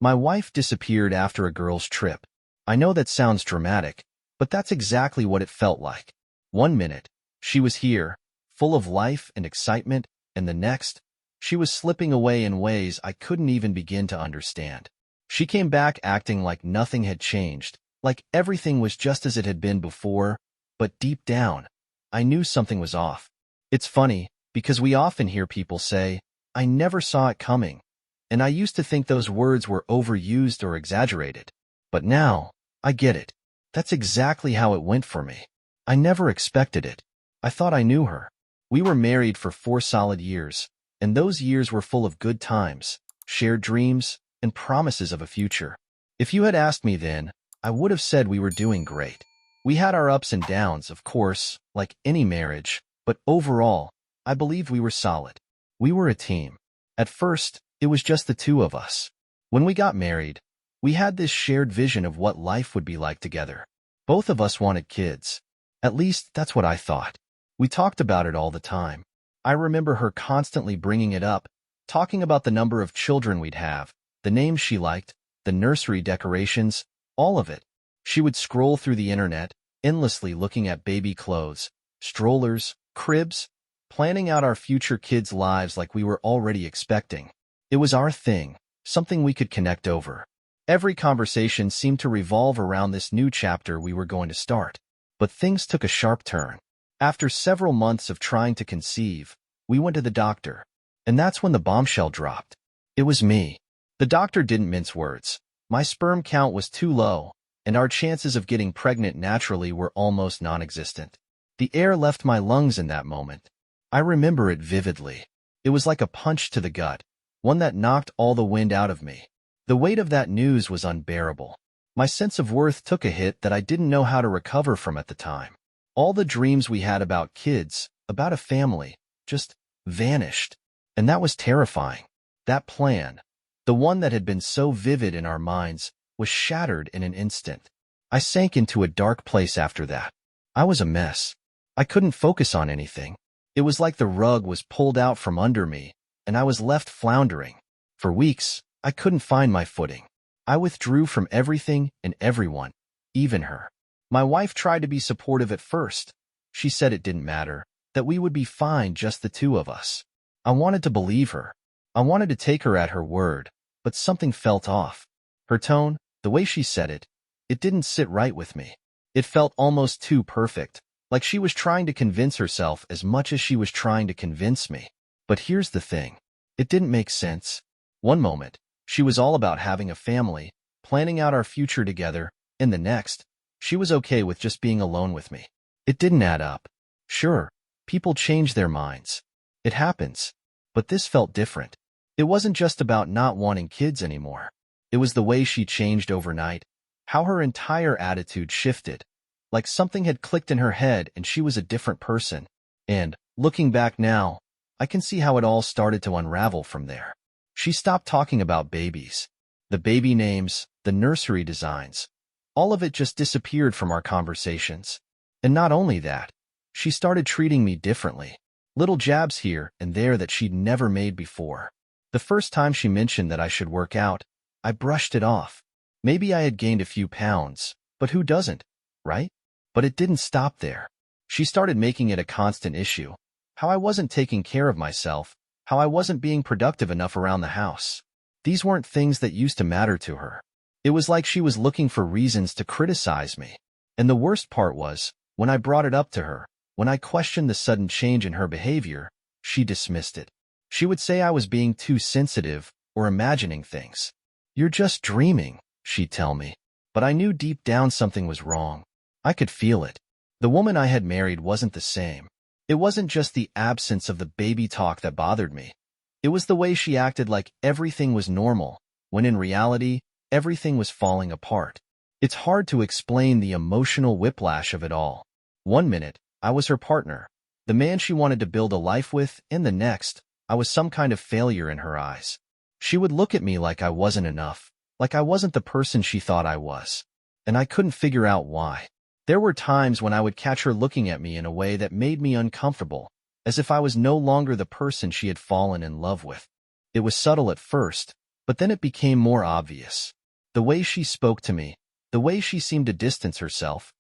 My wife disappeared after a girl's trip. I know that sounds dramatic, but that's exactly what it felt like. One minute, she was here, full of life and excitement, and the next, she was slipping away in ways I couldn't even begin to understand. She came back acting like nothing had changed, like everything was just as it had been before, but deep down, I knew something was off. It's funny, because we often hear people say, "I never saw it coming," and I used to think those words were overused or exaggerated. But now, I get it. That's exactly how it went for me. I never expected it. I thought I knew her. We were married for 4 solid years, and those years were full of good times, shared dreams, and promises of a future. If you had asked me then, I would have said we were doing great. We had our ups and downs, of course, like any marriage, but overall, I believed we were solid. We were a team. At first, it was just the two of us. When we got married, we had this shared vision of what life would be like together. Both of us wanted kids. At least, that's what I thought. We talked about it all the time. I remember her constantly bringing it up, talking about the number of children we'd have, the names she liked, the nursery decorations, all of it. She would scroll through the internet, endlessly looking at baby clothes, strollers, cribs, planning out our future kids' lives like we were already expecting. It was our thing, something we could connect over. Every conversation seemed to revolve around this new chapter we were going to start. But things took a sharp turn. After several months of trying to conceive, we went to the doctor. And that's when the bombshell dropped. It was me. The doctor didn't mince words. My sperm count was too low, and our chances of getting pregnant naturally were almost non-existent. The air left my lungs in that moment. I remember it vividly. It was like a punch to the gut, one that knocked all the wind out of me. The weight of that news was unbearable. My sense of worth took a hit that I didn't know how to recover from at the time. All the dreams we had about kids, about a family, just vanished. And that was terrifying. That plan, the one that had been so vivid in our minds, was shattered in an instant. I sank into a dark place after that. I was a mess. I couldn't focus on anything. It was like the rug was pulled out from under me, and I was left floundering. For weeks, I couldn't find my footing. I withdrew from everything and everyone, even her. My wife tried to be supportive at first. She said it didn't matter, that we would be fine, just the two of us. I wanted to believe her. I wanted to take her at her word, but something felt off. Her tone, the way she said it, it didn't sit right with me. It felt almost too perfect, like she was trying to convince herself as much as she was trying to convince me. But here's the thing. It didn't make sense. One moment, she was all about having a family, planning out our future together, and the next, she was okay with just being alone with me. It didn't add up. Sure, people change their minds. It happens. But this felt different. It wasn't just about not wanting kids anymore. It was the way she changed overnight, how her entire attitude shifted, like something had clicked in her head and she was a different person. And, looking back now, I can see how it all started to unravel from there. She stopped talking about babies. The baby names, the nursery designs, all of it just disappeared from our conversations. And not only that, she started treating me differently. Little jabs here and there that she'd never made before. The first time she mentioned that I should work out, I brushed it off. Maybe I had gained a few pounds, but who doesn't, right? But it didn't stop there. She started making it a constant issue. How I wasn't taking care of myself, how I wasn't being productive enough around the house. These weren't things that used to matter to her. It was like she was looking for reasons to criticize me. And the worst part was, when I brought it up to her, when I questioned the sudden change in her behavior, she dismissed it. She would say I was being too sensitive or imagining things. "You're just dreaming," she'd tell me. But I knew deep down something was wrong. I could feel it. The woman I had married wasn't the same. It wasn't just the absence of the baby talk that bothered me. It was the way she acted like everything was normal, when in reality, everything was falling apart. It's hard to explain the emotional whiplash of it all. One minute, I was her partner, the man she wanted to build a life with, and the next, I was some kind of failure in her eyes. She would look at me like I wasn't enough, like I wasn't the person she thought I was. And I couldn't figure out why. There were times when I would catch her looking at me in a way that made me uncomfortable, as if I was no longer the person she had fallen in love with. It was subtle at first, But then it became more obvious. The way she spoke to me, the way she seemed to distance herself,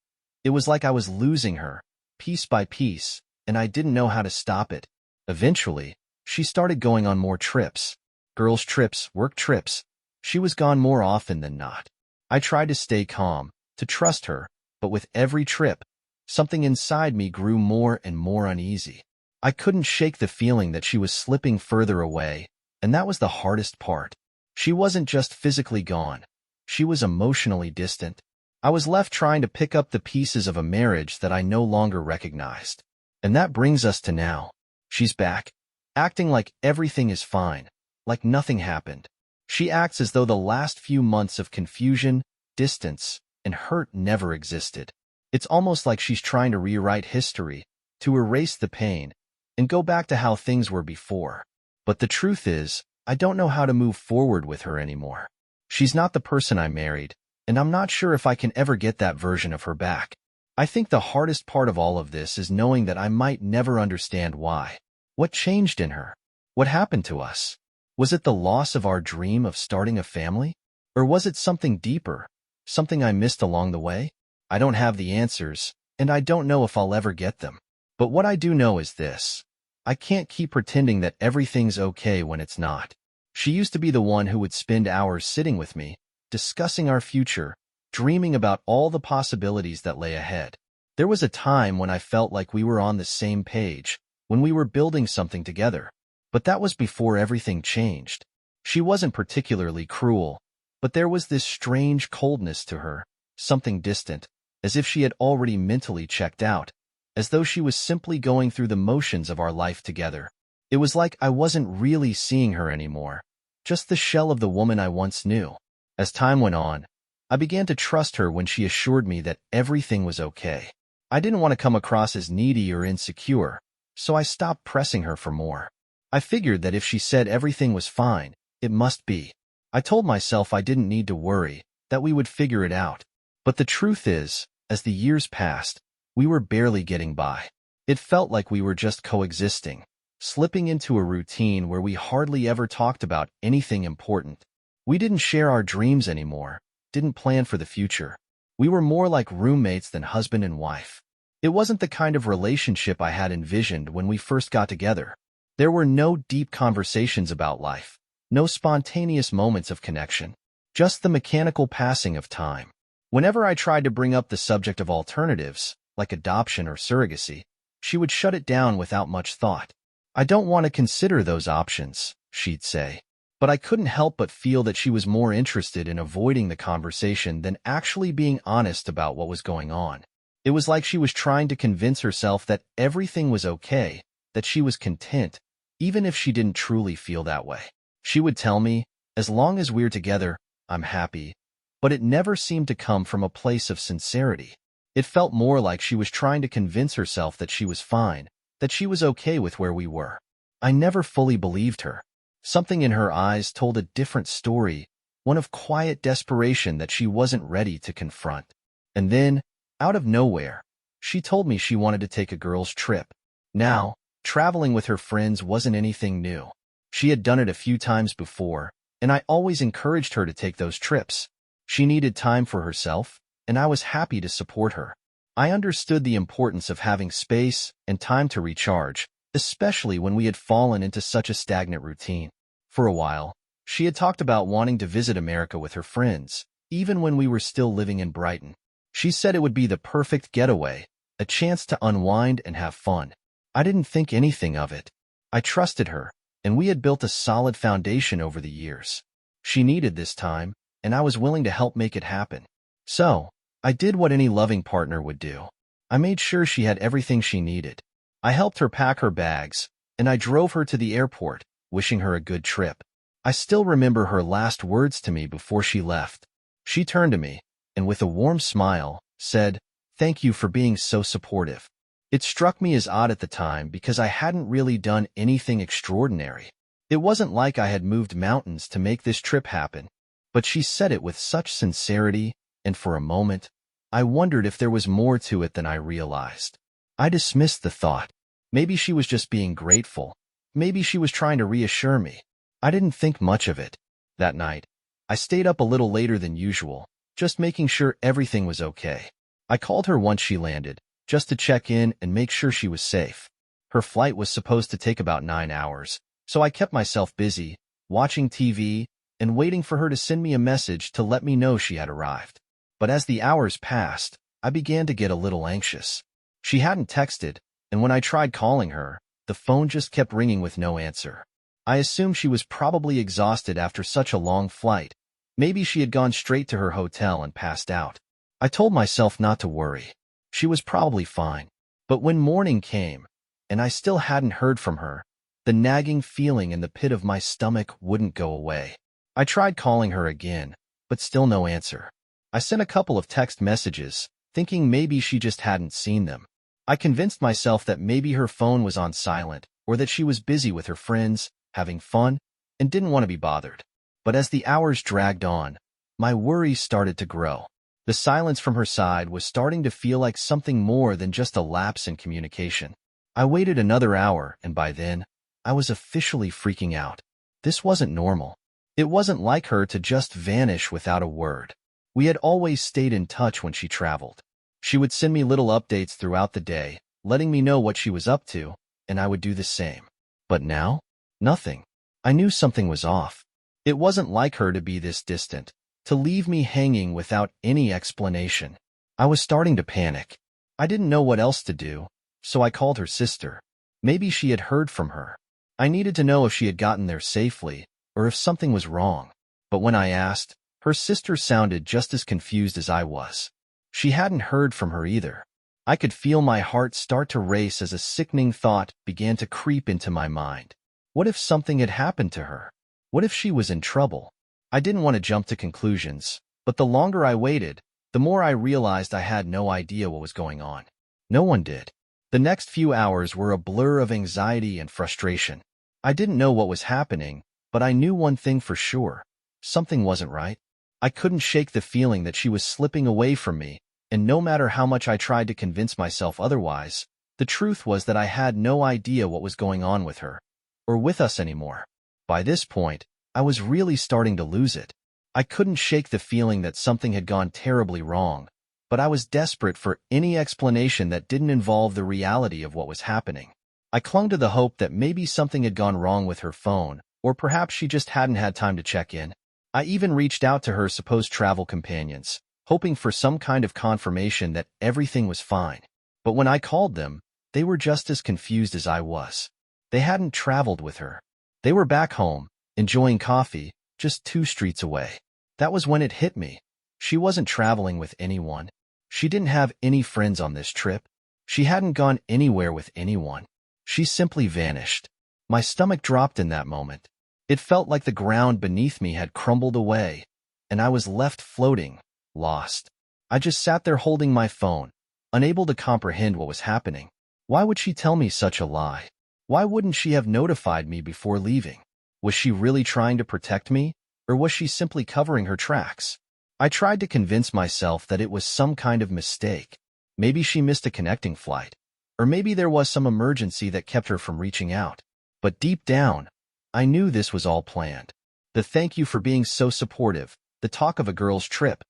it was like I was losing her, piece by piece, and I didn't know how to stop it. Eventually, she started going on more trips. Girls' trips, work trips. She was gone more often than not. I tried to stay calm, to trust her, but with every trip, something inside me grew more and more uneasy. I couldn't shake the feeling that she was slipping further away, and that was the hardest part. She wasn't just physically gone. She was emotionally distant. I was left trying to pick up the pieces of a marriage that I no longer recognized. And that brings us to now. She's back, acting like everything is fine, like nothing happened. She acts as though the last few months of confusion, distance, and hurt never existed. It's almost like she's trying to rewrite history, to erase the pain, and go back to how things were before. But the truth is, I don't know how to move forward with her anymore. She's not the person I married, and I'm not sure if I can ever get that version of her back. I think the hardest part of all of this is knowing that I might never understand why. What changed in her? What happened to us? Was it the loss of our dream of starting a family? Or was it something deeper, something I missed along the way? I don't have the answers, and I don't know if I'll ever get them. But what I do know is this. I can't keep pretending that everything's okay when it's not. She used to be the one who would spend hours sitting with me, discussing our future, dreaming about all the possibilities that lay ahead. There was a time when I felt like we were on the same page, when we were building something together. But that was before everything changed. She wasn't particularly cruel, but there was this strange coldness to her, something distant, as if she had already mentally checked out, as though she was simply going through the motions of our life together. It was like I wasn't really seeing her anymore, just the shell of the woman I once knew. As time went on, I began to trust her when she assured me that everything was okay. I didn't want to come across as needy or insecure, so I stopped pressing her for more. I figured that if she said everything was fine, it must be. I told myself I didn't need to worry, that we would figure it out. But the truth is, as the years passed, we were barely getting by. It felt like we were just coexisting, slipping into a routine where we hardly ever talked about anything important. We didn't share our dreams anymore, didn't plan for the future. We were more like roommates than husband and wife. It wasn't the kind of relationship I had envisioned when we first got together. There were no deep conversations about life, no spontaneous moments of connection, just the mechanical passing of time. Whenever I tried to bring up the subject of alternatives, like adoption or surrogacy, she would shut it down without much thought. I don't want to consider those options, she'd say. But I couldn't help but feel that she was more interested in avoiding the conversation than actually being honest about what was going on. It was like she was trying to convince herself that everything was okay, that she was content, even if she didn't truly feel that way. She would tell me, as long as we're together, I'm happy, but it never seemed to come from a place of sincerity. It felt more like she was trying to convince herself that she was fine, that she was okay with where we were. I never fully believed her. Something in her eyes told a different story, one of quiet desperation that she wasn't ready to confront. And then, out of nowhere, she told me she wanted to take a girls' trip. Now, traveling with her friends wasn't anything new. She had done it a few times before, and I always encouraged her to take those trips. She needed time for herself, and I was happy to support her. I understood the importance of having space and time to recharge, especially when we had fallen into such a stagnant routine. For a while, she had talked about wanting to visit America with her friends, even when we were still living in Brighton. She said it would be the perfect getaway, a chance to unwind and have fun. I didn't think anything of it. I trusted her, and we had built a solid foundation over the years. She needed this time, and I was willing to help make it happen. So, I did what any loving partner would do. I made sure she had everything she needed. I helped her pack her bags, and I drove her to the airport, wishing her a good trip. I still remember her last words to me before she left. She turned to me, and with a warm smile, said, "Thank you for being so supportive." It struck me as odd at the time because I hadn't really done anything extraordinary. It wasn't like I had moved mountains to make this trip happen. But she said it with such sincerity, and for a moment, I wondered if there was more to it than I realized. I dismissed the thought. Maybe she was just being grateful. Maybe she was trying to reassure me. I didn't think much of it. That night, I stayed up a little later than usual, just making sure everything was okay. I called her once she landed, just to check in and make sure she was safe. Her flight was supposed to take about 9 hours, so I kept myself busy, watching TV, and waiting for her to send me a message to let me know she had arrived. But as the hours passed, I began to get a little anxious. She hadn't texted, and when I tried calling her, the phone just kept ringing with no answer. I assumed she was probably exhausted after such a long flight. Maybe she had gone straight to her hotel and passed out. I told myself not to worry. She was probably fine. But when morning came, and I still hadn't heard from her, the nagging feeling in the pit of my stomach wouldn't go away. I tried calling her again, but still no answer. I sent a couple of text messages, thinking maybe she just hadn't seen them. I convinced myself that maybe her phone was on silent, or that she was busy with her friends, having fun, and didn't want to be bothered. But as the hours dragged on, my worries started to grow. The silence from her side was starting to feel like something more than just a lapse in communication. I waited another hour, and by then, I was officially freaking out. This wasn't normal. It wasn't like her to just vanish without a word. We had always stayed in touch when she traveled. She would send me little updates throughout the day, letting me know what she was up to, and I would do the same. But now, nothing. I knew something was off. It wasn't like her to be this distant, to leave me hanging without any explanation. I was starting to panic. I didn't know what else to do, so I called her sister. Maybe she had heard from her. I needed to know if she had gotten there safely, or if something was wrong. But when I asked, her sister sounded just as confused as I was. She hadn't heard from her either. I could feel my heart start to race as a sickening thought began to creep into my mind. What if something had happened to her? What if she was in trouble? I didn't want to jump to conclusions, but the longer I waited, the more I realized I had no idea what was going on. No one did. The next few hours were a blur of anxiety and frustration. I didn't know what was happening, but I knew one thing for sure. Something wasn't right. I couldn't shake the feeling that she was slipping away from me, and no matter how much I tried to convince myself otherwise, the truth was that I had no idea what was going on with her, or with us anymore. By this point, I was really starting to lose it. I couldn't shake the feeling that something had gone terribly wrong, but I was desperate for any explanation that didn't involve the reality of what was happening. I clung to the hope that maybe something had gone wrong with her phone, or perhaps she just hadn't had time to check in. I even reached out to her supposed travel companions, hoping for some kind of confirmation that everything was fine. But when I called them, they were just as confused as I was. They hadn't traveled with her. They were back home, enjoying coffee, just 2 streets away. That was when it hit me. She wasn't traveling with anyone. She didn't have any friends on this trip. She hadn't gone anywhere with anyone. She simply vanished. My stomach dropped in that moment. It felt like the ground beneath me had crumbled away, and I was left floating, lost. I just sat there holding my phone, unable to comprehend what was happening. Why would she tell me such a lie? Why wouldn't she have notified me before leaving? Was she really trying to protect me, or was she simply covering her tracks? I tried to convince myself that it was some kind of mistake. Maybe she missed a connecting flight, or maybe there was some emergency that kept her from reaching out. But deep down, I knew this was all planned. The thank you for being so supportive, the talk of a girl's trip,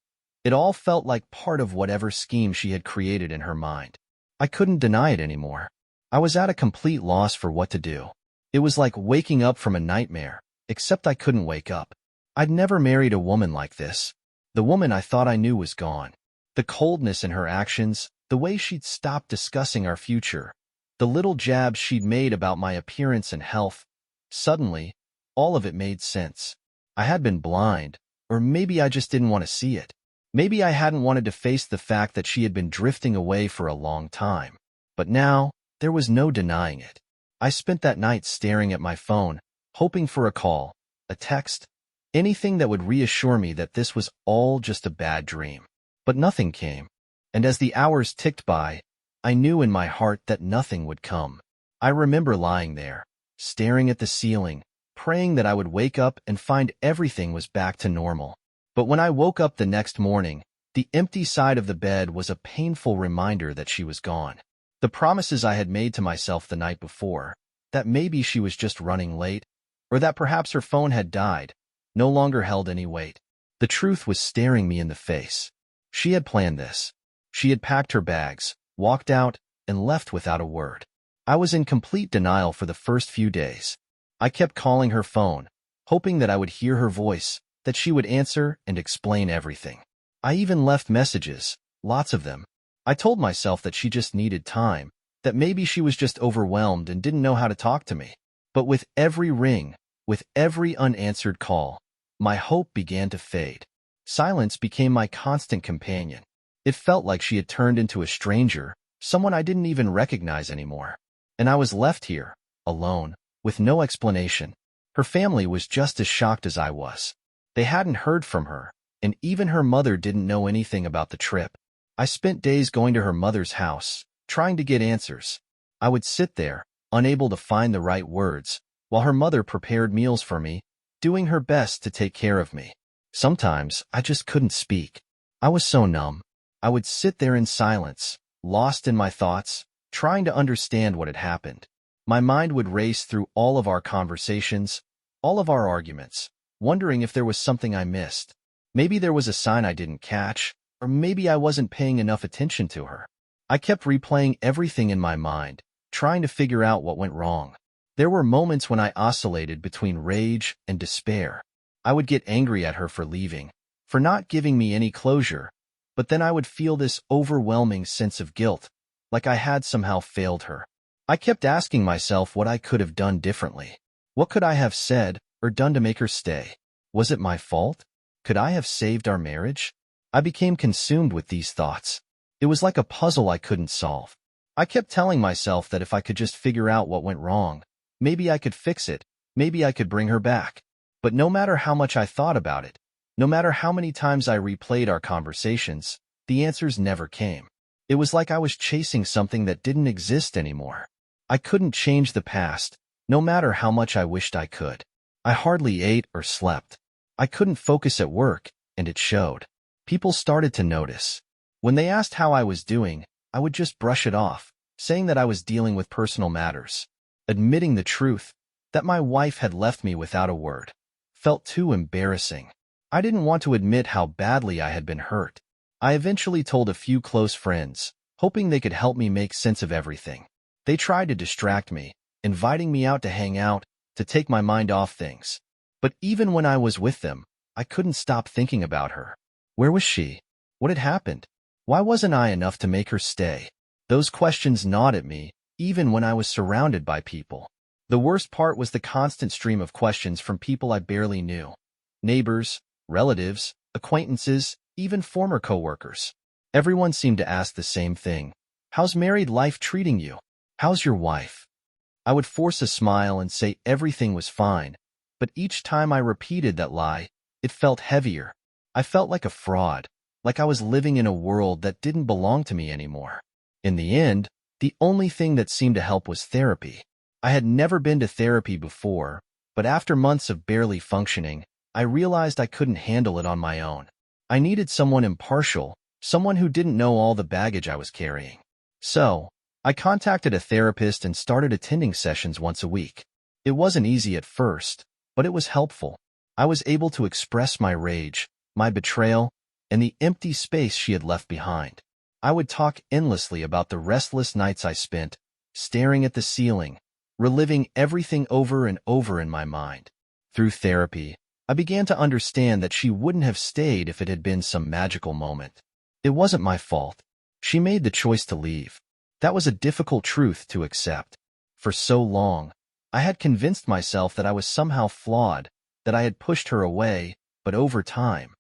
it all felt like part of whatever scheme she had created in her mind. I couldn't deny it anymore. I was at a complete loss for what to do. It was like waking up from a nightmare, except I couldn't wake up. I'd never married a woman like this. The woman I thought I knew was gone. The coldness in her actions, the way she'd stopped discussing our future, the little jabs she'd made about my appearance and health. Suddenly, all of it made sense. I had been blind, or maybe I just didn't want to see it. Maybe I hadn't wanted to face the fact that she had been drifting away for a long time. But now, there was no denying it. I spent that night staring at my phone, hoping for a call, a text, anything that would reassure me that this was all just a bad dream. But nothing came. And as the hours ticked by, I knew in my heart that nothing would come. I remember lying there, staring at the ceiling, praying that I would wake up and find everything was back to normal. But when I woke up the next morning, the empty side of the bed was a painful reminder that she was gone. The promises I had made to myself the night before, that maybe she was just running late, or that perhaps her phone had died, no longer held any weight. The truth was staring me in the face. She had planned this. She had packed her bags, walked out, and left without a word. I was in complete denial for the first few days. I kept calling her phone, hoping that I would hear her voice, that she would answer and explain everything. I even left messages, lots of them. I told myself that she just needed time, that maybe she was just overwhelmed and didn't know how to talk to me. But with every ring, with every unanswered call, my hope began to fade. Silence became my constant companion. It felt like she had turned into a stranger, someone I didn't even recognize anymore. And I was left here, alone, with no explanation. Her family was just as shocked as I was. They hadn't heard from her, and even her mother didn't know anything about the trip. I spent days going to her mother's house, trying to get answers. I would sit there, unable to find the right words, while her mother prepared meals for me, doing her best to take care of me. Sometimes I just couldn't speak. I was so numb. I would sit there in silence, lost in my thoughts, trying to understand what had happened. My mind would race through all of our conversations, all of our arguments, wondering if there was something I missed. Maybe there was a sign I didn't catch, or maybe I wasn't paying enough attention to her. I kept replaying everything in my mind, trying to figure out what went wrong. There were moments when I oscillated between rage and despair. I would get angry at her for leaving, for not giving me any closure, but then I would feel this overwhelming sense of guilt, like I had somehow failed her. I kept asking myself what I could have done differently. What could I have said or done to make her stay? Was it my fault? Could I have saved our marriage? I became consumed with these thoughts. It was like a puzzle I couldn't solve. I kept telling myself that if I could just figure out what went wrong, maybe I could fix it, maybe I could bring her back. But no matter how much I thought about it, no matter how many times I replayed our conversations, the answers never came. It was like I was chasing something that didn't exist anymore. I couldn't change the past, no matter how much I wished I could. I hardly ate or slept. I couldn't focus at work, and it showed. People started to notice. When they asked how I was doing, I would just brush it off, saying that I was dealing with personal matters. Admitting the truth, that my wife had left me without a word, felt too embarrassing. I didn't want to admit how badly I had been hurt. I eventually told a few close friends, hoping they could help me make sense of everything. They tried to distract me, inviting me out to hang out, to take my mind off things. But even when I was with them, I couldn't stop thinking about her. Where was she? What had happened? Why wasn't I enough to make her stay? Those questions gnawed at me, even when I was surrounded by people. The worst part was the constant stream of questions from people I barely knew. Neighbors, relatives, acquaintances, even former coworkers. Everyone seemed to ask the same thing. How's married life treating you? How's your wife? I would force a smile and say everything was fine, but each time I repeated that lie, it felt heavier. I felt like a fraud, like I was living in a world that didn't belong to me anymore. In the end, the only thing that seemed to help was therapy. I had never been to therapy before, but after months of barely functioning, I realized I couldn't handle it on my own. I needed someone impartial, someone who didn't know all the baggage I was carrying. So, I contacted a therapist and started attending sessions once a week. It wasn't easy at first, but it was helpful. I was able to express my rage, my betrayal, and the empty space she had left behind. I would talk endlessly about the restless nights I spent, staring at the ceiling, reliving everything over and over in my mind. Through therapy, I began to understand that she wouldn't have stayed if it had been some magical moment. It wasn't my fault. She made the choice to leave. That was a difficult truth to accept. For so long, I had convinced myself that I was somehow flawed, that I had pushed her away, but over time,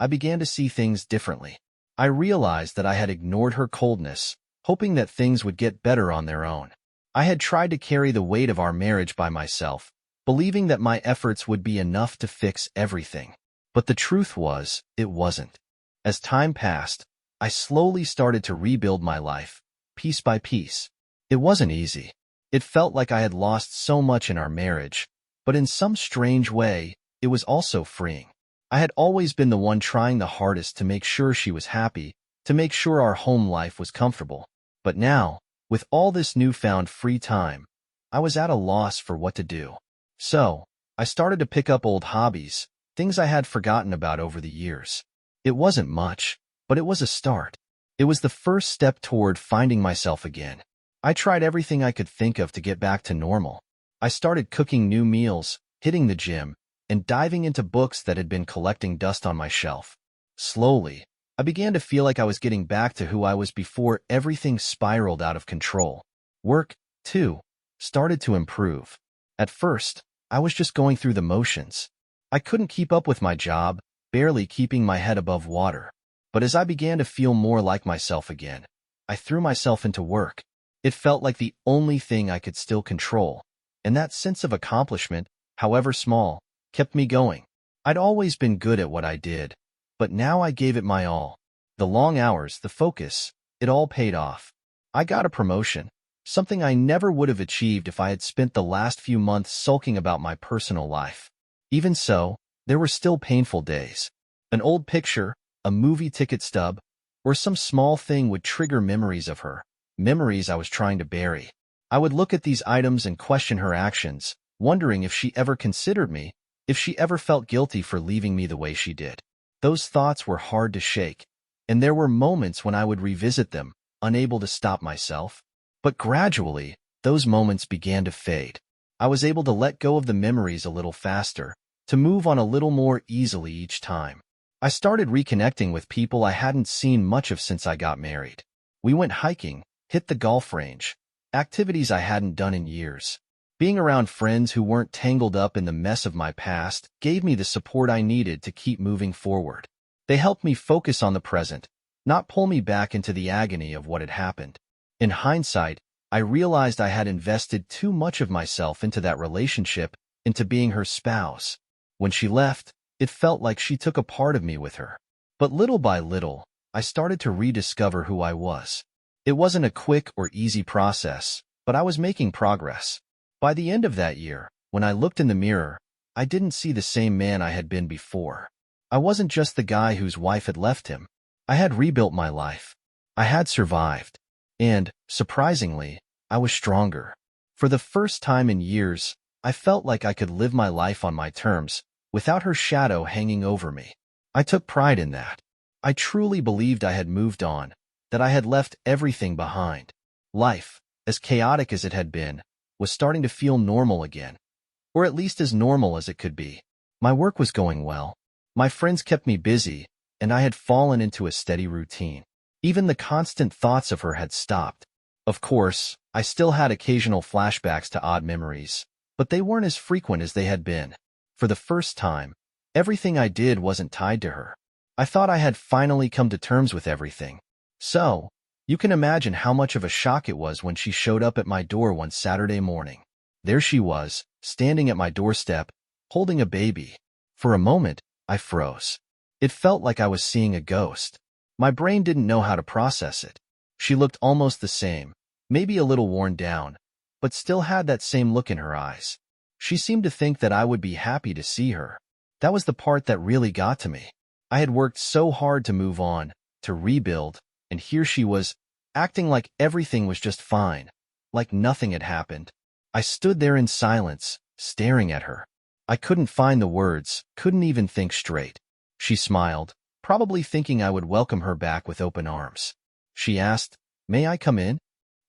I began to see things differently. I realized that I had ignored her coldness, hoping that things would get better on their own. I had tried to carry the weight of our marriage by myself, believing that my efforts would be enough to fix everything. But the truth was, it wasn't. As time passed, I slowly started to rebuild my life, piece by piece. It wasn't easy. It felt like I had lost so much in our marriage, but in some strange way, it was also freeing. I had always been the one trying the hardest to make sure she was happy, to make sure our home life was comfortable. But now, with all this newfound free time, I was at a loss for what to do. So, I started to pick up old hobbies, things I had forgotten about over the years. It wasn't much, but it was a start. It was the first step toward finding myself again. I tried everything I could think of to get back to normal. I started cooking new meals, hitting the gym, and diving into books that had been collecting dust on my shelf. Slowly, I began to feel like I was getting back to who I was before everything spiraled out of control. Work, too, started to improve. At first, I was just going through the motions. I couldn't keep up with my job, barely keeping my head above water. But as I began to feel more like myself again, I threw myself into work. It felt like the only thing I could still control, and that sense of accomplishment, however small, kept me going. I'd always been good at what I did, but now I gave it my all. The long hours, the focus, it all paid off. I got a promotion, something I never would have achieved if I had spent the last few months sulking about my personal life. Even so, there were still painful days. An old picture, a movie ticket stub, or some small thing would trigger memories of her, memories I was trying to bury. I would look at these items and question her actions, wondering if she ever considered me, if she ever felt guilty for leaving me the way she did. Those thoughts were hard to shake, and there were moments when I would revisit them, unable to stop myself. But gradually, those moments began to fade. I was able to let go of the memories a little faster, to move on a little more easily each time. I started reconnecting with people I hadn't seen much of since I got married. We went hiking, hit the golf range, activities I hadn't done in years. Being around friends who weren't tangled up in the mess of my past gave me the support I needed to keep moving forward. They helped me focus on the present, not pull me back into the agony of what had happened. In hindsight, I realized I had invested too much of myself into that relationship, into being her spouse. When she left, it felt like she took a part of me with her. But little by little, I started to rediscover who I was. It wasn't a quick or easy process, but I was making progress. By the end of that year, when I looked in the mirror, I didn't see the same man I had been before. I wasn't just the guy whose wife had left him. I had rebuilt my life. I had survived. And, surprisingly, I was stronger. For the first time in years, I felt like I could live my life on my terms, without her shadow hanging over me. I took pride in that. I truly believed I had moved on, that I had left everything behind. Life, as chaotic as it had been, was starting to feel normal again, or at least as normal as it could be. My work was going well. My friends kept me busy, and I had fallen into a steady routine. Even the constant thoughts of her had stopped. Of course, I still had occasional flashbacks to odd memories, but they weren't as frequent as they had been. For the first time, everything I did wasn't tied to her. I thought I had finally come to terms with everything. So, you can imagine how much of a shock it was when she showed up at my door one Saturday morning. There she was, standing at my doorstep, holding a baby. For a moment, I froze. It felt like I was seeing a ghost. My brain didn't know how to process it. She looked almost the same, maybe a little worn down, but still had that same look in her eyes. She seemed to think that I would be happy to see her. That was the part that really got to me. I had worked so hard to move on, to rebuild, and here she was, acting like everything was just fine, like nothing had happened. I stood there in silence, staring at her. I couldn't find the words, couldn't even think straight. She smiled, probably thinking I would welcome her back with open arms. She asked, "May I come in?"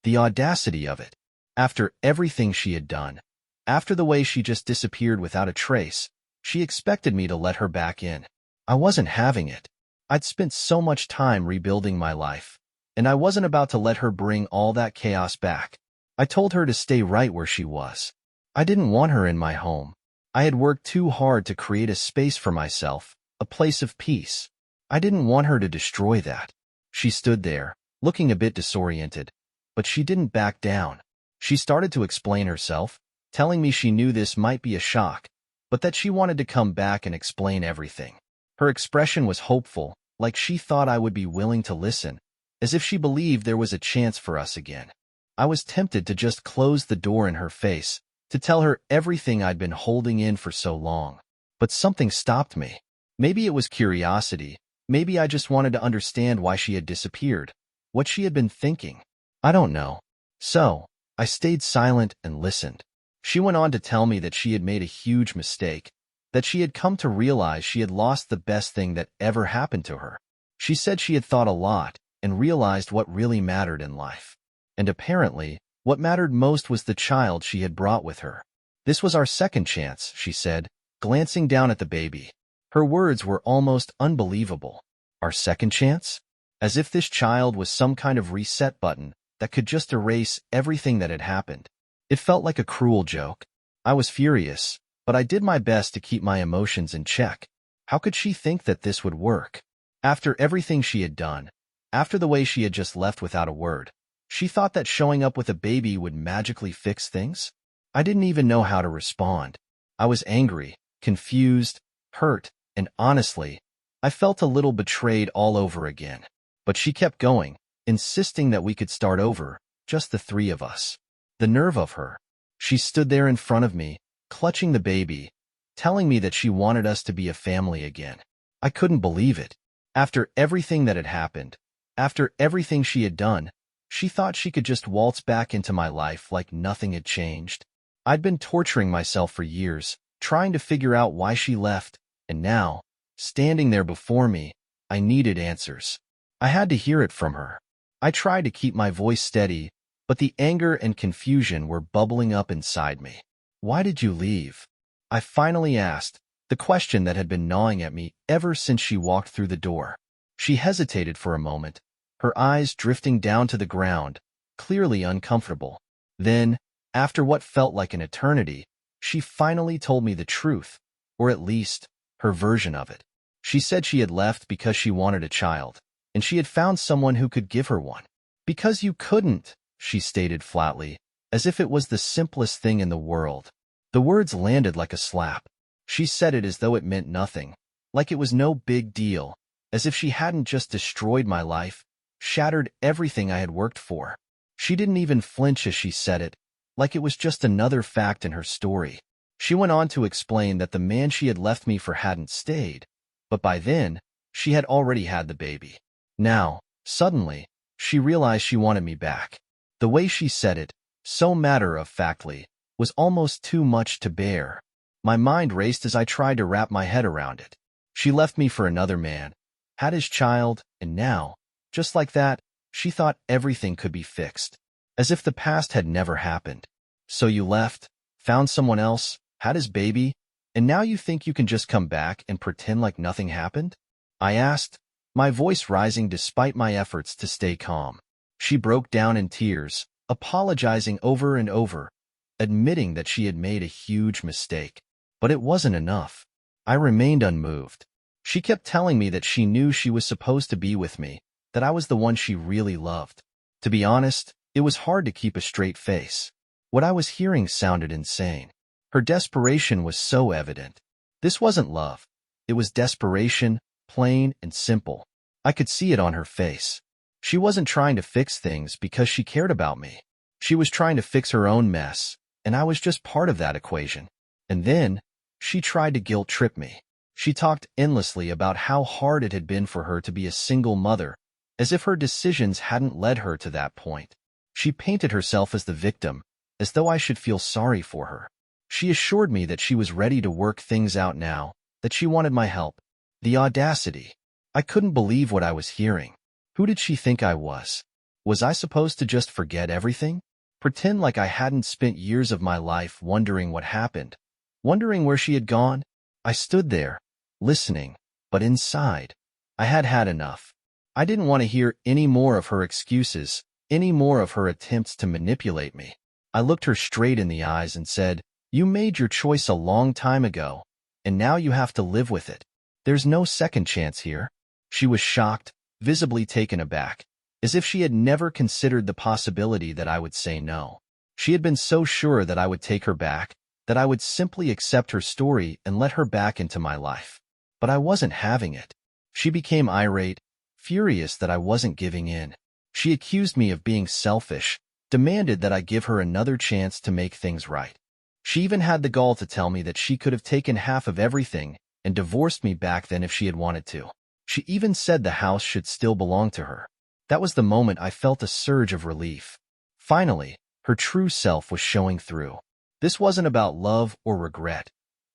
The audacity of it. After everything she had done, after the way she just disappeared without a trace, she expected me to let her back in. I wasn't having it. I'd spent so much time rebuilding my life, and I wasn't about to let her bring all that chaos back. I told her to stay right where she was. I didn't want her in my home. I had worked too hard to create a space for myself, a place of peace. I didn't want her to destroy that. She stood there, looking a bit disoriented, but she didn't back down. She started to explain herself, telling me she knew this might be a shock, but that she wanted to come back and explain everything. Her expression was hopeful, like she thought I would be willing to listen, as if she believed there was a chance for us again. I was tempted to just close the door in her face, to tell her everything I'd been holding in for so long. But something stopped me. Maybe it was curiosity. Maybe I just wanted to understand why she had disappeared, what she had been thinking. I don't know. So, I stayed silent and listened. She went on to tell me that she had made a huge mistake, that she had come to realize she had lost the best thing that ever happened to her. She said she had thought a lot and realized what really mattered in life. And apparently, what mattered most was the child she had brought with her. This was our second chance, she said, glancing down at the baby. Her words were almost unbelievable. Our second chance? As if this child was some kind of reset button that could just erase everything that had happened. It felt like a cruel joke. I was furious, but I did my best to keep my emotions in check. How could she think that this would work? After everything she had done, after the way she had just left without a word, she thought that showing up with a baby would magically fix things? I didn't even know how to respond. I was angry, confused, hurt, and honestly, I felt a little betrayed all over again. But she kept going, insisting that we could start over, just the three of us. The nerve of her. She stood there in front of me, clutching the baby, telling me that she wanted us to be a family again. I couldn't believe it. After everything that had happened, after everything she had done, she thought she could just waltz back into my life like nothing had changed. I'd been torturing myself for years, trying to figure out why she left, and now, standing there before me, I needed answers. I had to hear it from her. I tried to keep my voice steady, but the anger and confusion were bubbling up inside me. Why did you leave? I finally asked, the question that had been gnawing at me ever since she walked through the door. She hesitated for a moment, her eyes drifting down to the ground, clearly uncomfortable. Then, after what felt like an eternity, she finally told me the truth, or at least, her version of it. She said she had left because she wanted a child, and she had found someone who could give her one. Because you couldn't, she stated flatly, as if it was the simplest thing in the world. The words landed like a slap. She said it as though it meant nothing, like it was no big deal, as if she hadn't just destroyed my life, shattered everything I had worked for. She didn't even flinch as she said it, like it was just another fact in her story. She went on to explain that the man she had left me for hadn't stayed, but by then, she had already had the baby. Now, suddenly, she realized she wanted me back. The way she said it, so matter-of-factly, was almost too much to bear. My mind raced as I tried to wrap my head around it. She left me for another man, had his child, and now, just like that, she thought everything could be fixed, as if the past had never happened. So you left, found someone else, had his baby, and now you think you can just come back and pretend like nothing happened? I asked, my voice rising despite my efforts to stay calm. She broke down in tears, apologizing over and over, admitting that she had made a huge mistake. But it wasn't enough. I remained unmoved. She kept telling me that she knew she was supposed to be with me, that I was the one she really loved. To be honest, it was hard to keep a straight face. What I was hearing sounded insane. Her desperation was so evident. This wasn't love. It was desperation, plain and simple. I could see it on her face. She wasn't trying to fix things because she cared about me. She was trying to fix her own mess, and I was just part of that equation. And then, she tried to guilt-trip me. She talked endlessly about how hard it had been for her to be a single mother, as if her decisions hadn't led her to that point. She painted herself as the victim, as though I should feel sorry for her. She assured me that she was ready to work things out now, that she wanted my help. The audacity. I couldn't believe what I was hearing. Who did she think I was? Was I supposed to just forget everything? Pretend like I hadn't spent years of my life wondering what happened? Wondering where she had gone? I stood there, listening, but inside, I had had enough. I didn't want to hear any more of her excuses, any more of her attempts to manipulate me. I looked her straight in the eyes and said, "You made your choice a long time ago, and now you have to live with it. There's no second chance here." She was shocked, visibly taken aback, as if she had never considered the possibility that I would say no. She had been so sure that I would take her back, that I would simply accept her story and let her back into my life. But I wasn't having it. She became irate, furious that I wasn't giving in. She accused me of being selfish, demanded that I give her another chance to make things right. She even had the gall to tell me that she could have taken half of everything and divorced me back then if she had wanted to. She even said the house should still belong to her. That was the moment I felt a surge of relief. Finally, her true self was showing through. This wasn't about love or regret.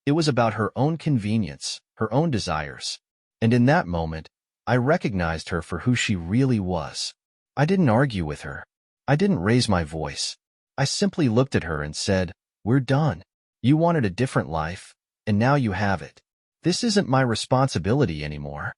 It was about her own convenience, her own desires. And in that moment, I recognized her for who she really was. I didn't argue with her. I didn't raise my voice. I simply looked at her and said, "We're done. You wanted a different life, and now you have it. This isn't my responsibility anymore."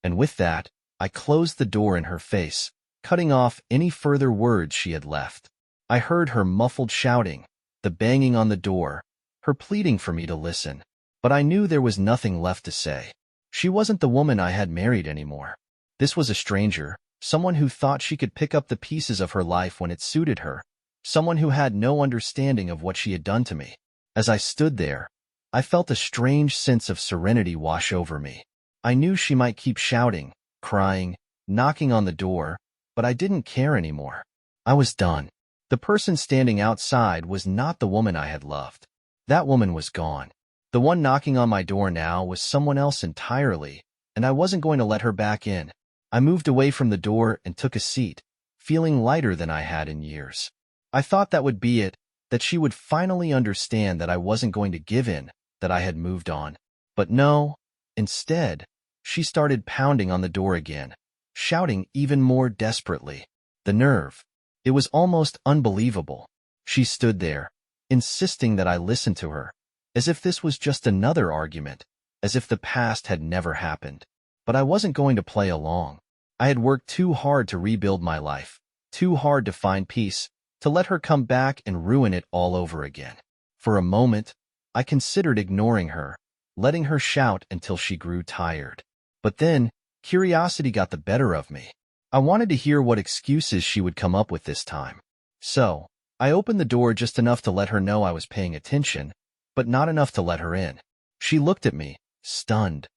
And with that, I closed the door in her face, cutting off any further words she had left. I heard her muffled shouting, the banging on the door, her pleading for me to listen. But I knew there was nothing left to say. She wasn't the woman I had married anymore. This was a stranger, someone who thought she could pick up the pieces of her life when it suited her, someone who had no understanding of what she had done to me. As I stood there, I felt a strange sense of serenity wash over me. I knew she might keep shouting, crying, knocking on the door, but I didn't care anymore. I was done. The person standing outside was not the woman I had loved. That woman was gone. The one knocking on my door now was someone else entirely, and I wasn't going to let her back in. I moved away from the door and took a seat, feeling lighter than I had in years. I thought that would be it, that she would finally understand that I wasn't going to give in, that I had moved on. But no, instead, she started pounding on the door again, shouting even more desperately. The nerve. It was almost unbelievable. She stood there, insisting that I listen to her, as if this was just another argument, as if the past had never happened. But I wasn't going to play along. I had worked too hard to rebuild my life, too hard to find peace, to let her come back and ruin it all over again. For a moment, I considered ignoring her, letting her shout until she grew tired. But then, curiosity got the better of me. I wanted to hear what excuses she would come up with this time. So, I opened the door just enough to let her know I was paying attention, but not enough to let her in. She looked at me, stunned,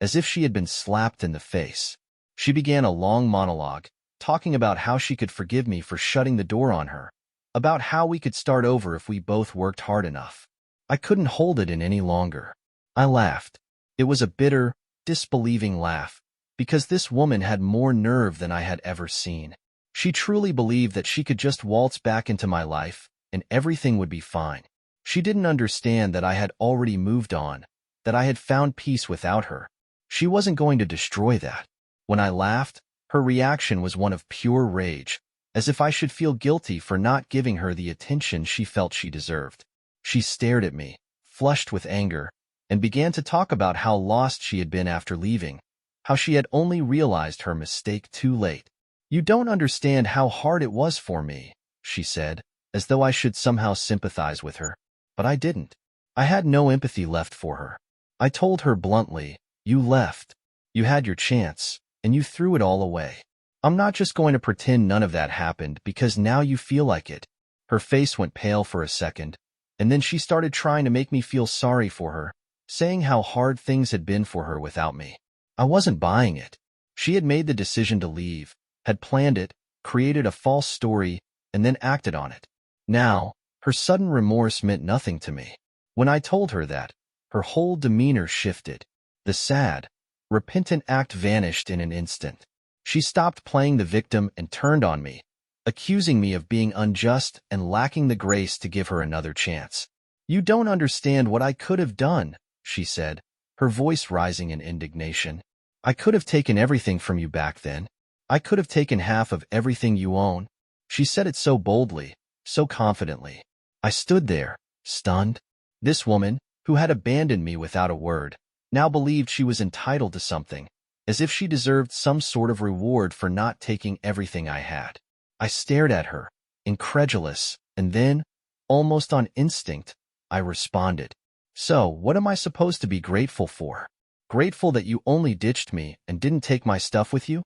as if she had been slapped in the face. She began a long monologue, talking about how she could forgive me for shutting the door on her, about how we could start over if we both worked hard enough. I couldn't hold it in any longer. I laughed. It was a bitter, disbelieving laugh, because this woman had more nerve than I had ever seen. She truly believed that she could just waltz back into my life, and everything would be fine. She didn't understand that I had already moved on, that I had found peace without her. She wasn't going to destroy that. When I laughed, her reaction was one of pure rage, as if I should feel guilty for not giving her the attention she felt she deserved. She stared at me, flushed with anger, and began to talk about how lost she had been after leaving, how she had only realized her mistake too late. "You don't understand how hard it was for me," she said, as though I should somehow sympathize with her. But I didn't. I had no empathy left for her. I told her bluntly, "You left. You had your chance, and you threw it all away. I'm not just going to pretend none of that happened because now you feel like it." Her face went pale for a second, and then she started trying to make me feel sorry for her, saying how hard things had been for her without me. I wasn't buying it. She had made the decision to leave, had planned it, created a false story, and then acted on it. Now, her sudden remorse meant nothing to me. When I told her that, her whole demeanor shifted. The sad, repentant act vanished in an instant. She stopped playing the victim and turned on me, accusing me of being unjust and lacking the grace to give her another chance. "You don't understand what I could have done," she said, her voice rising in indignation. "I could have taken everything from you back then. I could have taken half of everything you own." She said it so boldly, so confidently. I stood there, stunned. This woman, who had abandoned me without a word, now believed she was entitled to something, as if she deserved some sort of reward for not taking everything I had. I stared at her, incredulous, and then, almost on instinct, I responded. "So, what am I supposed to be grateful for? Grateful that you only ditched me and didn't take my stuff with you?"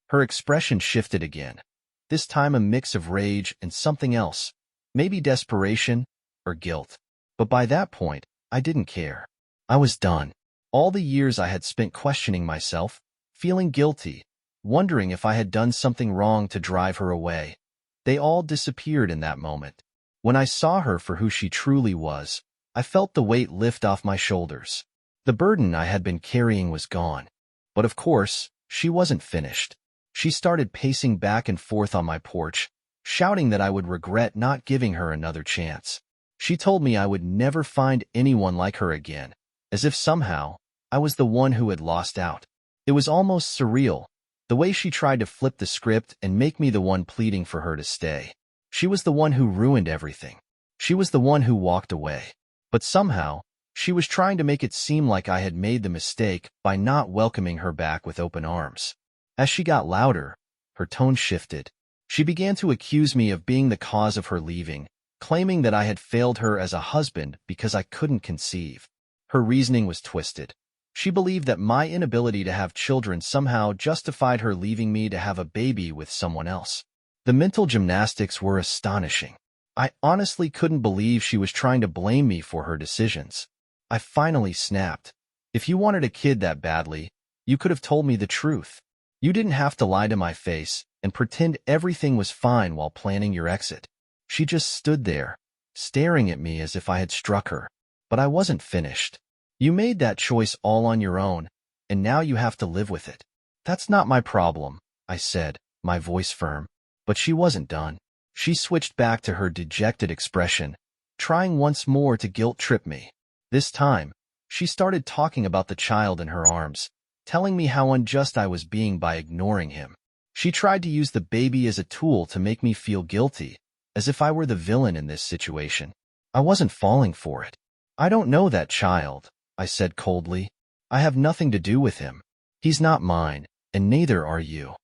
Her expression shifted again, this time a mix of rage and something else, maybe desperation or guilt. But by that point, I didn't care. I was done. All the years I had spent questioning myself, feeling guilty, wondering if I had done something wrong to drive her away, they all disappeared in that moment. When I saw her for who she truly was, I felt the weight lift off my shoulders. The burden I had been carrying was gone. But of course, she wasn't finished. She started pacing back and forth on my porch, shouting that I would regret not giving her another chance. She told me I would never find anyone like her again, as if somehow I was the one who had lost out. It was almost surreal, the way she tried to flip the script and make me the one pleading for her to stay. She was the one who ruined everything. She was the one who walked away. But somehow, she was trying to make it seem like I had made the mistake by not welcoming her back with open arms. As she got louder, her tone shifted. She began to accuse me of being the cause of her leaving, claiming that I had failed her as a husband because I couldn't conceive. Her reasoning was twisted. She believed that my inability to have children somehow justified her leaving me to have a baby with someone else. The mental gymnastics were astonishing. I honestly couldn't believe she was trying to blame me for her decisions. I finally snapped. If you wanted a kid that badly, you could have told me the truth. You didn't have to lie to my face and pretend everything was fine while planning your exit. She just stood there, staring at me as if I had struck her. But I wasn't finished. You made that choice all on your own, and now you have to live with it. That's not my problem, I said, my voice firm. But she wasn't done. She switched back to her dejected expression, trying once more to guilt-trip me. This time, she started talking about the child in her arms, telling me how unjust I was being by ignoring him. She tried to use the baby as a tool to make me feel guilty, as if I were the villain in this situation. I wasn't falling for it. I don't know that child, I said coldly. I have nothing to do with him. He's not mine, and neither are you.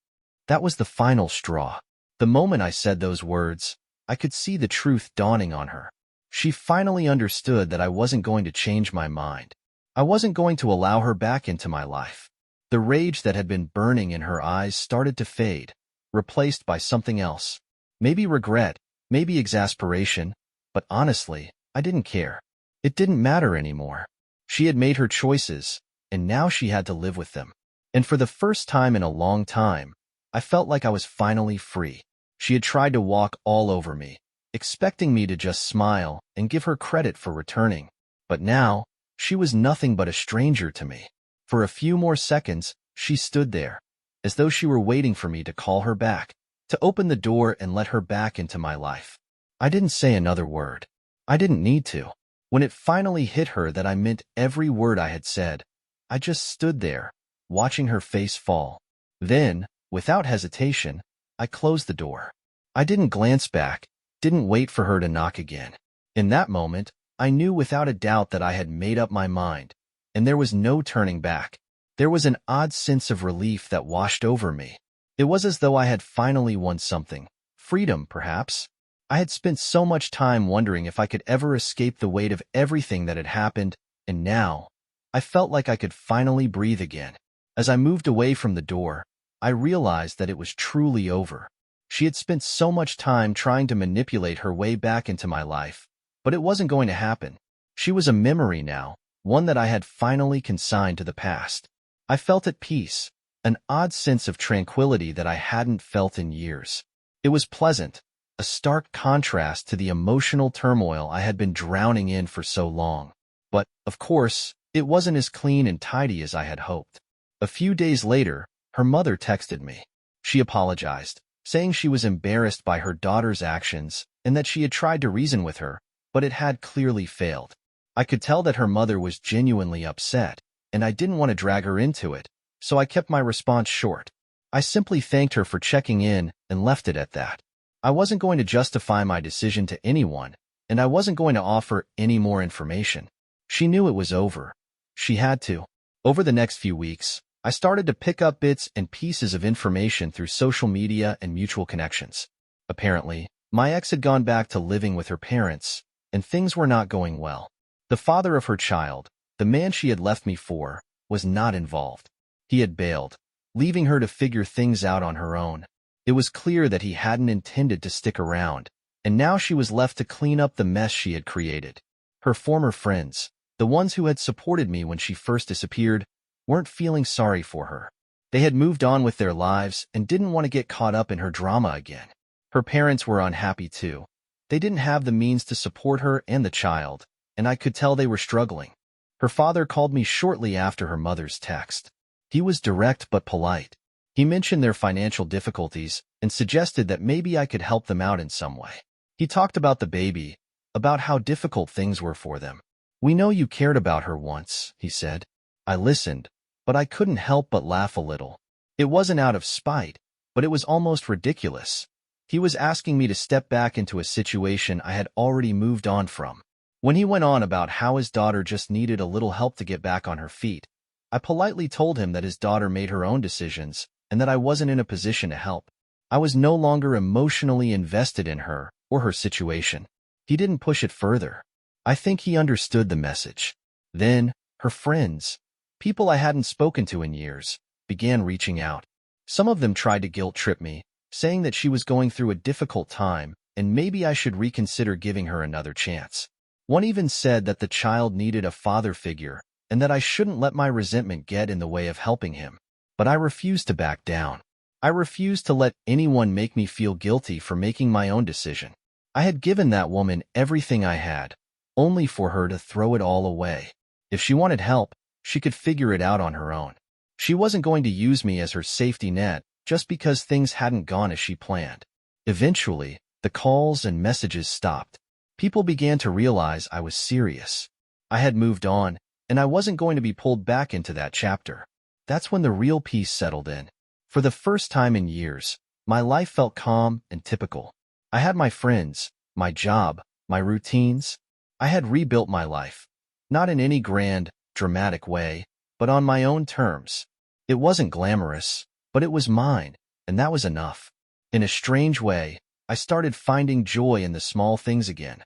That was the final straw. The moment I said those words, I could see the truth dawning on her. She finally understood that I wasn't going to change my mind. I wasn't going to allow her back into my life. The rage that had been burning in her eyes started to fade, replaced by something else. Maybe regret, maybe exasperation, but honestly, I didn't care. It didn't matter anymore. She had made her choices, and now she had to live with them. And for the first time in a long time, I felt like I was finally free. She had tried to walk all over me, expecting me to just smile and give her credit for returning. But now, she was nothing but a stranger to me. For a few more seconds, she stood there, as though she were waiting for me to call her back, to open the door and let her back into my life. I didn't say another word. I didn't need to. When it finally hit her that I meant every word I had said, I just stood there, watching her face fall. Then, without hesitation, I closed the door. I didn't glance back, didn't wait for her to knock again. In that moment, I knew without a doubt that I had made up my mind, and there was no turning back. There was an odd sense of relief that washed over me. It was as though I had finally won something. Freedom, perhaps. I had spent so much time wondering if I could ever escape the weight of everything that had happened, and now, I felt like I could finally breathe again. As I moved away from the door, I realized that it was truly over. She had spent so much time trying to manipulate her way back into my life, but it wasn't going to happen. She was a memory now, one that I had finally consigned to the past. I felt at peace, an odd sense of tranquility that I hadn't felt in years. It was pleasant, a stark contrast to the emotional turmoil I had been drowning in for so long. But, of course, it wasn't as clean and tidy as I had hoped. A few days later, her mother texted me. She apologized, saying she was embarrassed by her daughter's actions and that she had tried to reason with her, but it had clearly failed. I could tell that her mother was genuinely upset, and I didn't want to drag her into it, so I kept my response short. I simply thanked her for checking in and left it at that. I wasn't going to justify my decision to anyone, and I wasn't going to offer any more information. She knew it was over. She had to. Over the next few weeks, I started to pick up bits and pieces of information through social media and mutual connections. Apparently, my ex had gone back to living with her parents, and things were not going well. The father of her child, the man she had left me for, was not involved. He had bailed, leaving her to figure things out on her own. It was clear that he hadn't intended to stick around, and now she was left to clean up the mess she had created. Her former friends, the ones who had supported me when she first disappeared, weren't feeling sorry for her. They had moved on with their lives and didn't want to get caught up in her drama again. Her parents were unhappy too. They didn't have the means to support her and the child, and I could tell they were struggling. Her father called me shortly after her mother's text. He was direct but polite. He mentioned their financial difficulties and suggested that maybe I could help them out in some way. He talked about the baby, about how difficult things were for them. "We know you cared about her once," he said. I listened, but I couldn't help but laugh a little. It wasn't out of spite, but it was almost ridiculous. He was asking me to step back into a situation I had already moved on from. When he went on about how his daughter just needed a little help to get back on her feet, I politely told him that his daughter made her own decisions and that I wasn't in a position to help. I was no longer emotionally invested in her or her situation. He didn't push it further. I think he understood the message. Then, her friends, people I hadn't spoken to in years, began reaching out. Some of them tried to guilt-trip me, saying that she was going through a difficult time and maybe I should reconsider giving her another chance. One even said that the child needed a father figure and that I shouldn't let my resentment get in the way of helping him. But I refused to back down. I refused to let anyone make me feel guilty for making my own decision. I had given that woman everything I had, only for her to throw it all away. If she wanted help, she could figure it out on her own. She wasn't going to use me as her safety net just because things hadn't gone as she planned. Eventually, the calls and messages stopped. People began to realize I was serious. I had moved on, and I wasn't going to be pulled back into that chapter. That's when the real peace settled in. For the first time in years, my life felt calm and typical. I had my friends, my job, my routines. I had rebuilt my life, not in any grand, dramatic way, but on my own terms. It wasn't glamorous, but it was mine, and that was enough. In a strange way, I started finding joy in the small things again.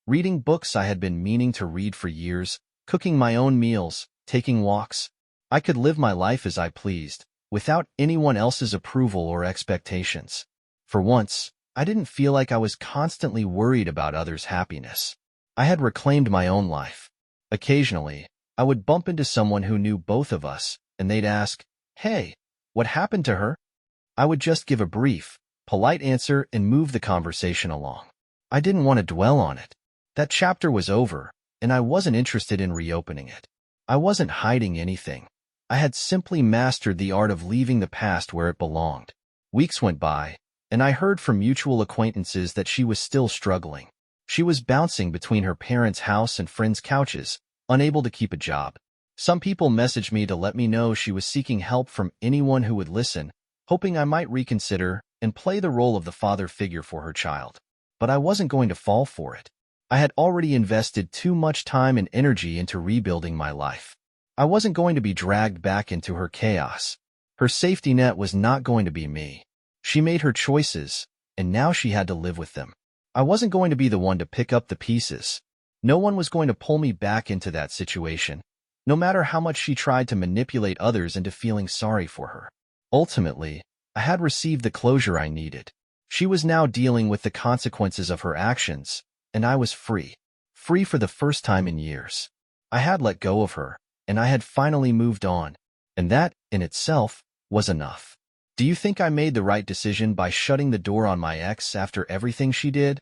Reading books I had been meaning to read for years, cooking my own meals, taking walks. I could live my life as I pleased, without anyone else's approval or expectations. For once, I didn't feel like I was constantly worried about others' happiness. I had reclaimed my own life. Occasionally, I would bump into someone who knew both of us, and they'd ask, "Hey, what happened to her?" I would just give a brief, polite answer and move the conversation along. I didn't want to dwell on it. That chapter was over, and I wasn't interested in reopening it. I wasn't hiding anything. I had simply mastered the art of leaving the past where it belonged. Weeks went by, and I heard from mutual acquaintances that she was still struggling. She was bouncing between her parents' house and friends' couches, unable to keep a job. Some people messaged me to let me know she was seeking help from anyone who would listen, hoping I might reconsider and play the role of the father figure for her child. But I wasn't going to fall for it. I had already invested too much time and energy into rebuilding my life. I wasn't going to be dragged back into her chaos. Her safety net was not going to be me. She made her choices, and now she had to live with them. I wasn't going to be the one to pick up the pieces. No one was going to pull me back into that situation, no matter how much she tried to manipulate others into feeling sorry for her. Ultimately, I had received the closure I needed. She was now dealing with the consequences of her actions, and I was free. Free for the first time in years. I had let go of her, and I had finally moved on, and that, in itself, was enough. Do you think I made the right decision by shutting the door on my ex after everything she did?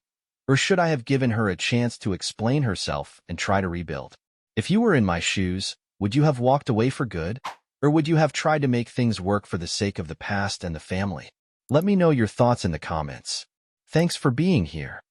Or should I have given her a chance to explain herself and try to rebuild? If you were in my shoes, would you have walked away for good? Or would you have tried to make things work for the sake of the past and the family? Let me know your thoughts in the comments. Thanks for being here.